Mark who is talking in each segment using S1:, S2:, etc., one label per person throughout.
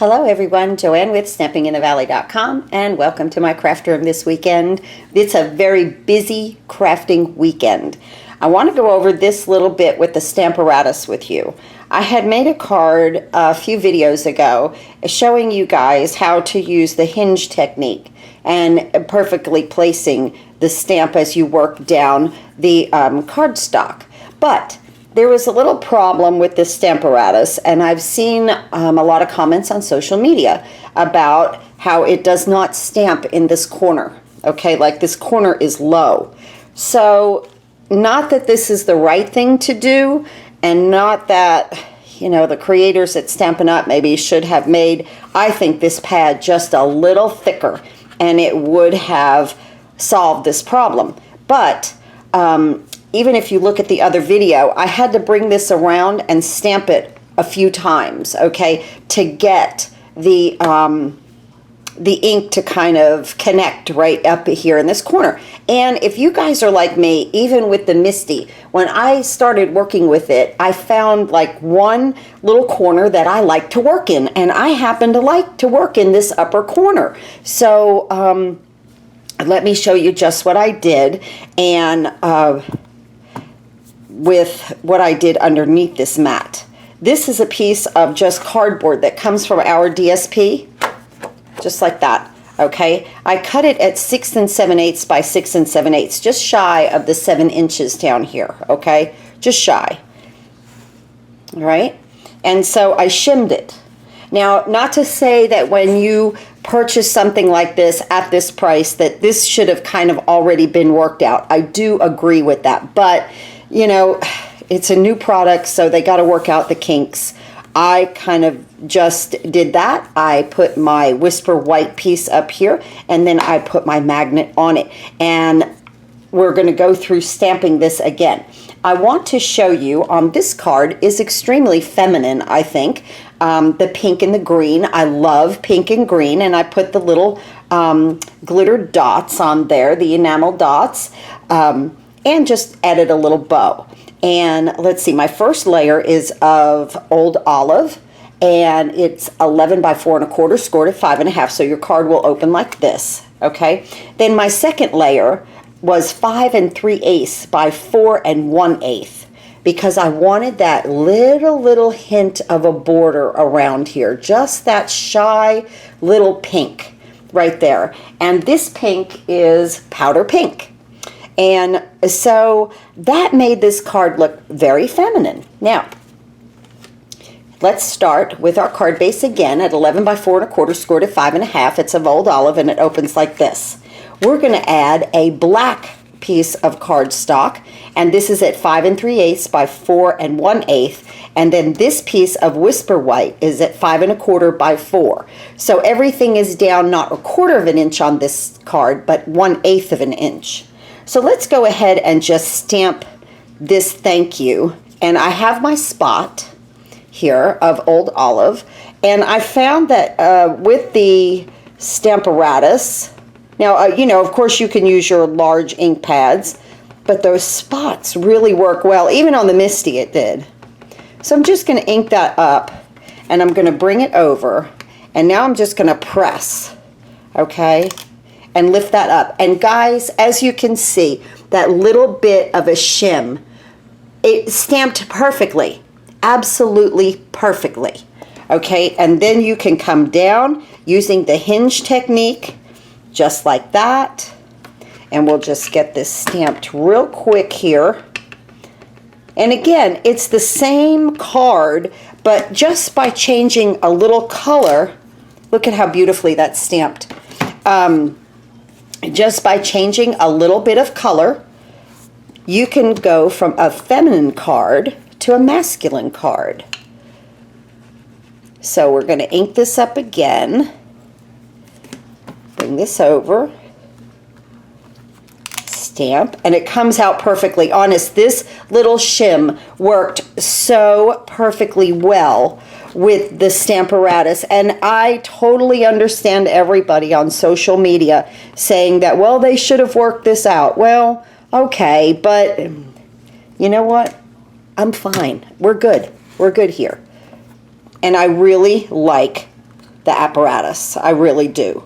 S1: Hello everyone, Joanne with StampingInTheValley.com, and welcome to my craft room this weekend. It's a very busy crafting weekend. I want to go over this little bit with the Stamparatus with you. I had made a card a few videos ago showing you guys how to use the hinge technique and perfectly placing the stamp as you work down the cardstock. But there was a little problem with this Stamparatus, and I've seen a lot of comments on social media about how it does not stamp in this corner. Okay, like this corner is low. So, not that this is the right thing to do, and not that, you know, the creators at Stampin Up maybe should have made, I think, this pad just a little thicker, and it would have solved this problem. But, even if you look at the other video, I had to bring this around and stamp it a few times, okay, to get the ink to kind of connect right up here in this corner. And if you guys are like me, even with the Misty, when I started working with it, I found like one little corner that I like to work in, and I happen to like to work in this upper corner. So let me show you just what I did, and with what I did underneath this mat. This is a piece of just cardboard that comes from our DSP, just like that, okay? I cut it at 6 7/8 by 6 7/8, just shy of the 7 inches down here, okay? Just shy, all right? And so I shimmed it. Now, not to say that when you purchase something like this at this price that this should have kind of already been worked out. I do agree with that, but you know, it's a new product, so they got to work out the kinks. I kind of just did that. I put my Whisper White piece up here, and then I put my magnet on it. And we're going to go through stamping this again. I want to show you on this card is extremely feminine, I think. The pink and the green. I love pink and green, and I put the little glitter dots on there, the enamel dots. And just added a little bow. And let's see, my first layer is of Old Olive, and it's 11 by 4 1/4, scored at 5 1/2, so your card will open like this, okay? Then my second layer was 5 3/8 by 4 1/8, because I wanted that little hint of a border around here, just that shy little pink right there. And this pink is powder pink. And so that made this card look very feminine. Now, let's start with our card base again at 11 by 4 1/4, scored at 5 1/2. It's of Old Olive, and it opens like this. We're going to add a black piece of cardstock, and this is at 5 3/8 by 4 1/8. And then this piece of Whisper White is at 5 1/4 by 4. So everything is down not 1/4 of an inch on this card, but 1/8 of an inch. So let's go ahead and just stamp this thank you. And I have my spot here of Old Olive. And I found that with the Stamparatus, now, you know, of course you can use your large ink pads, but those spots really work well. Even on the Misty it did. So I'm just going to ink that up, and I'm going to bring it over. And now I'm just going to press, okay? And lift that up. And guys, as you can see, that little bit of a shim, it stamped perfectly, absolutely perfectly, okay? And then you can come down using the hinge technique, just like that. And we'll just get this stamped real quick here. And again, it's the same card, but just by changing a little color, look at how beautifully that's stamped. Just by changing a little bit of color, you can go from a feminine card to a masculine card. So we're going to ink this up again. Bring this over. Stamp, and it comes out perfectly. Honest, this little shim worked so perfectly well with the Stamparatus, and I totally understand everybody on social media saying that, well, they should have worked this out. Well, okay, but you know what? I'm fine. We're good. We're good here. And I really like the apparatus. I really do.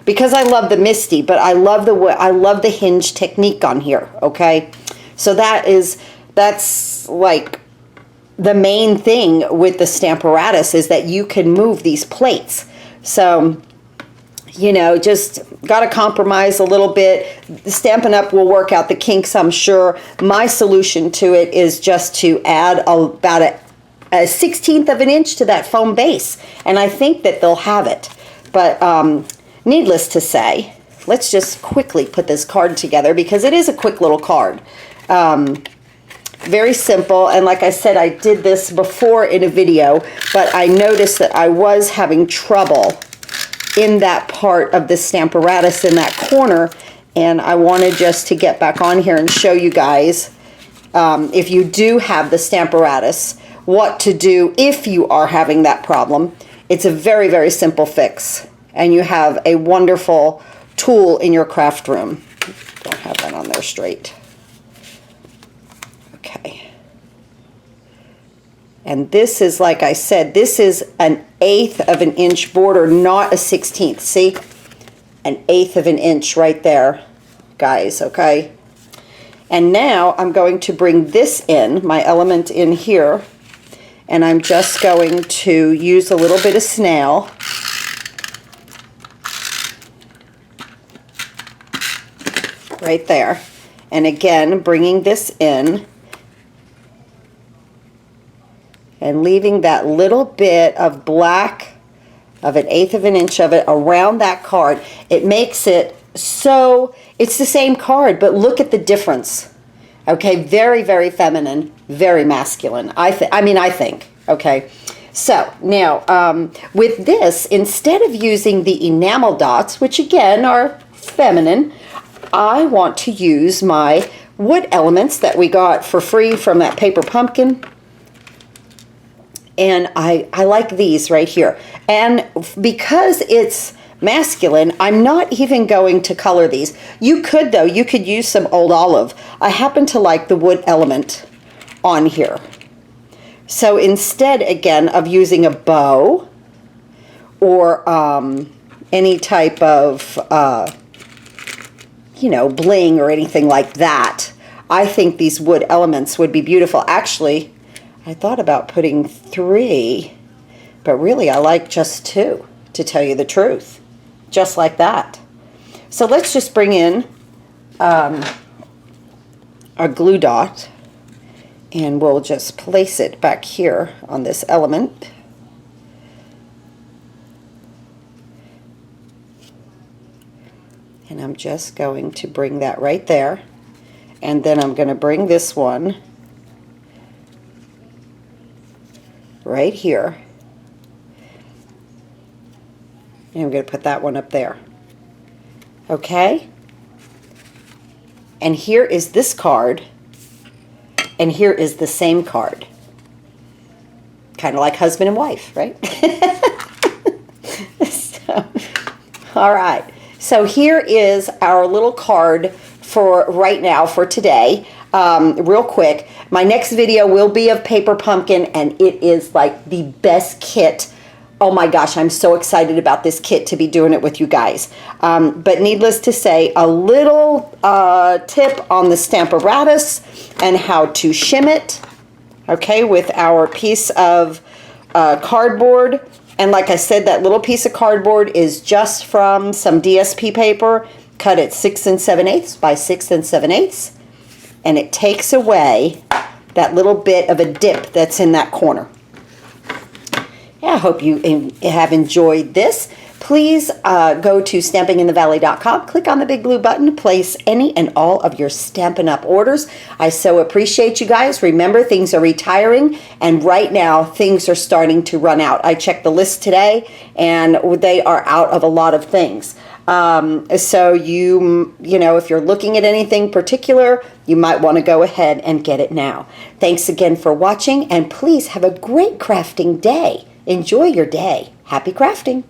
S1: Because I love the MISTI, but I love the hinge technique on here, okay? So that's like the main thing with the Stamparatus, is that you can move these plates. So, you know, just got to compromise a little bit. Stampin' Up! Will work out the kinks, I'm sure. My solution to it is just to add about a 1/16 of an inch to that foam base, and I think that they'll have it. But needless to say, let's just quickly put this card together, because it is a quick little card. Very simple, and like I said, I did this before in a video, but I noticed that I was having trouble in that part of the Stamparatus in that corner, and I wanted just to get back on here and show you guys, if you do have the Stamparatus, what to do if you are having that problem. It's a very, very simple fix, and you have a wonderful tool in your craft room. Don't have that on there straight. Okay. And this is, like I said, this is an 1/8 of an inch border, not a 1/16. See? An 1/8 of an inch right there, guys, okay? And now I'm going to bring this in, my element in here, and I'm just going to use a little bit of snail. Right there. And again, bringing this in and leaving that little bit of black of an 1/8 of an inch of it around that card. It makes it so, it's the same card, but look at the difference. Okay, very, very feminine, very masculine. I think. Okay, so now with this, instead of using the enamel dots, which again are feminine, I want to use my wood elements that we got for free from that paper pumpkin. And I like these right here. And because it's masculine, I'm not even going to color these. You could, though, you could use some old olive. I happen to like the wood element on here. So instead, again, of using a bow or any type of, you know, bling or anything like that, I think these wood elements would be beautiful. Actually, I thought about putting 3, but really I like just 2, to tell you the truth. Just like that. So let's just bring in our glue dot, and we'll just place it back here on this element. And I'm just going to bring that right there. And then I'm going to bring this one right here. And I'm going to put that one up there. Okay? And here is this card. And here is the same card. Kind of like husband and wife, right? So, all right. So here is our little card for right now, for today. Real quick, my next video will be of paper pumpkin, and it is like the best kit. Oh my gosh, I'm so excited about this kit to be doing it with you guys. But needless to say, a little tip on the Stamparatus and how to shim it, okay, with our piece of cardboard. And like I said, that little piece of cardboard is just from some DSP paper, cut at 6 7/8 by 6 7/8. And it takes away that little bit of a dip that's in that corner. Yeah, I hope you have enjoyed this. Please go to stampinginthevalley.com, click on the big blue button to place any and all of your Stampin' Up! Orders. I so appreciate you guys. Remember, things are retiring, and right now things are starting to run out. I checked the list today, and they are out of a lot of things. So you know, if you're looking at anything particular, you might want to go ahead and get it now. Thanks again for watching, and please have a great crafting day. Enjoy your day. Happy crafting.